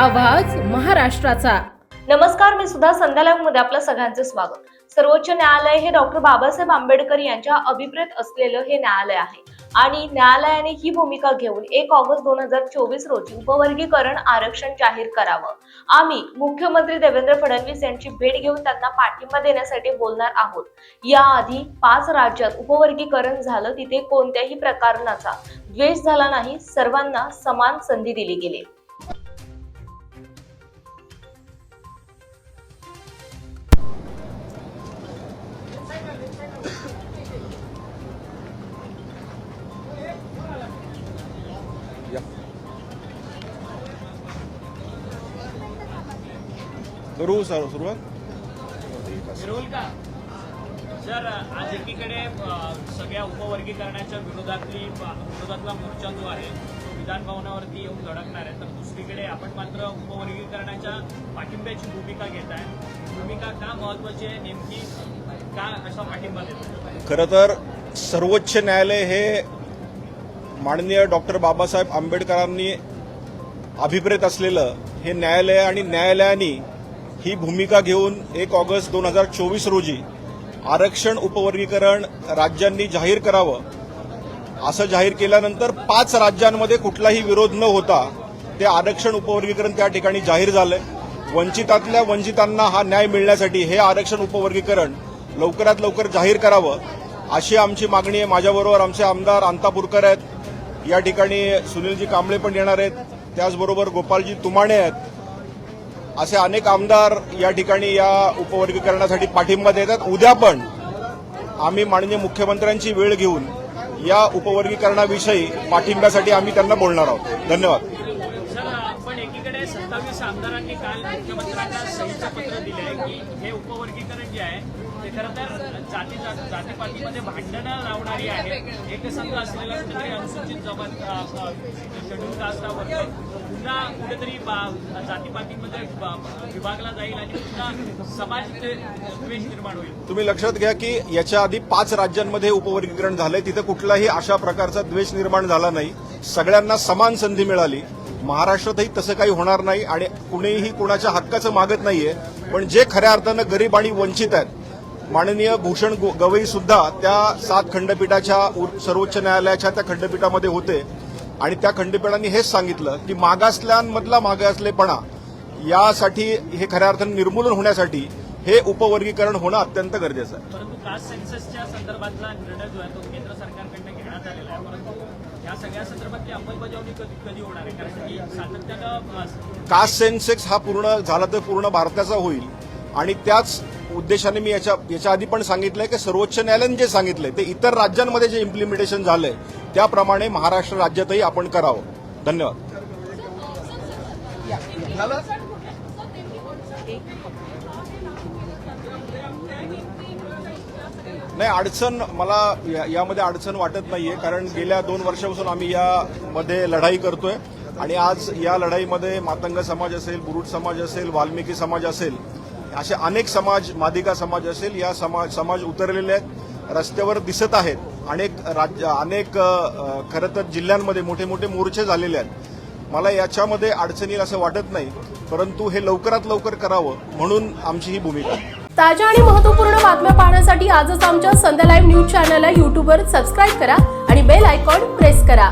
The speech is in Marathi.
आवाज महाराष्ट्राचा। नमस्कार, मी सुद्धा संध्या लाईव्ह मध्ये आपलं सगळ्यांचं स्वागत। सर्वोच्च न्यायालय हे डॉक्टर बाबासाहेब आंबेडकर यांच्या अभिप्रेत असलेलं हे न्यायालय आहे आणि न्यायालयाने ही भूमिका घेऊन 1 ऑगस्ट 2024 रोजी उपवर्गीकरण आरक्षण जाहीर करावं। आम्ही मुख्यमंत्री देवेंद्र फडणवीस यांची भेट घेऊन त्यांना पाठिंबा देण्यासाठी बोलणार आहोत। याआधी 5 राज्यात उपवर्गीकरण झालं, तिथे कोणत्याही प्रकारचा द्वेष झाला नाही, सर्वांना समान संधी दिली गेली। करू सुरुवात सर, आज एकीकडे सगळ्या उपवर्गीकरणाच्या विरोधातला मोर्चा जो आहे तो विधान भवनावरती येऊन धडकणार आहे, तर दुसरीकडे आपण मात्र उपवर्गीकरणाच्या पाठिंब्याची भूमिका घेत आहे। भूमिका का महत्वाची आहे, नेमकी का असा पाठिंबा देतो? खरं तर सर्वोच्च न्यायालय हे माननीय डॉक्टर बाबासाहेब आंबेडकरांनी अभिप्रेत असलेलं हे न्यायालय आणि न्यायालयाने ही भूमिका घेऊन 1 ऑगस्ट 2024 रोजी आरक्षण उपवर्गीकरण राज्यांनी जाहीर करावं असं जाहीर केल्यानंतर 5 राज्यांमध्ये कुठलाही विरोध न होता ते आरक्षण उपवर्गीकरण त्या ठिकाणी जाहीर झालंय। वंचितातल्या वंचितांना हा न्याय मिळण्यासाठी हे आरक्षण उपवर्गीकरण लवकरात लवकर जाहीर करावं अशी आमची मागणी आहे। माझ्याबरोबर आमचे आमदार अंतापूरकर आहेत, या ठिकाणी सुनीलजी कांबळे पण येणार आहेत, त्याचबरोबर गोपालजी तुमाणे आहेत, असे अनेक आमदार या ठिकाणी या उपवर्गीकरणासाठी पाठिंबा देतात। उद्या पण आम्ही माननीय मुख्यमंत्र्यांची वेळ घेऊन या उपवर्गीकरणाविषयी पाठिंब्यासाठी आम्ही त्यांना बोलणार आहोत। धन्यवाद। सर, पण एकीकडे 27 आमदारांनी काल मुख्यमंत्र्यांना सहीचं पत्र दिले आहे की हे उपवर्गीकरण जे आहे ते खरं तर जातीपातीमध्ये भांडणं लावणारी आहे। एकसंघ असलेला कुठेतरी अनुसूचित शेड्यूल कास्टावर पुन्हा कुठेतरी जातीपातीमध्ये विभागला जाईल आणि पुन्हा समाज द्वेष निर्माण होईल। तुम्ही लक्षात घ्या की याच्या आधी 5 राज्यांमध्ये उपवर्गीकरण झालंय, तिथे कुठलाही अशा प्रकारचा द्वेष निर्माण झाला नाही, सगळ्यांना समान संधी मिळाली। महाराष्ट्रातही तसं काही होणार नाही आणि कुणीही कुणाच्या हक्काचं मागत नाहीये, पण जे खऱ्या अर्थानं गरीब आणि वंचित आहेत, माननीय भूषण गवई सुद्धा त्या 7 खंडपीठाच्या सर्वोच्च न्यायालयाच्या त्या खंडपीठामध्ये होते आणि त्या खंडपीठाने हेच सांगितलं की मागासलेपणा यासाठी हे खऱ्या अर्थानं निर्मूलन होण्यासाठी हे उपवर्गीकरण होणं अत्यंत गरजेचं आहे। परंतु कास्ट सेन्ससच्या संदर्भातला निर्णय जो आहे तो केंद्र सरकारकडून घेण्यात आलेला आहे, परंतु या सगळ्या संदर्भातली अंमलबजावणी कधी होणार आहे? कारण की सातत्यानं कास्ट सेन्सेक्स हा पूर्ण झाला तर पूर्ण भारताचा होईल आणि त्याच उद्देशाने मी याच्या आधी पण सांगितलंय की सर्वोच्च न्यायालयाने जे सांगितलंय ते इतर राज्यांमध्ये जे इम्प्लिमेंटेशन झालंय त्याप्रमाणे महाराष्ट्र राज्यातही आपण करावं। धन्यवाद। नाही, अडचण मला यामध्ये अडचण वाटत नाहीये, कारण गेल्या 2 वर्षापासून आम्ही यामध्ये लढाई करतोय आणि आज या लढाईमध्ये मातंग समाज असेल, बुरुड समाज असेल, वाल्मिकी समाज असेल, असे अनेक समाज, मादिगा समाज असेल, या समाज उतरलेले आहेत, रस्त्यावर दिसत आहेत। अनेक खरं तर जिल्ह्यांमध्ये मोठे मोठे मोर्चे झालेले आहेत। मला याच्यामध्ये अडचण येईल असं वाटत नाही, परंतु हे लवकरात लवकर करावं म्हणून आमची ही भूमिका आहे। ताज्या आणि महत्त्वपूर्ण बातम्या पाहण्यासाठी आजच आमच्या संध्या लाईव्ह न्यूज चॅनलला YouTubeवर सबस्क्राईब करा आणि बेल आयकॉन प्रेस करा।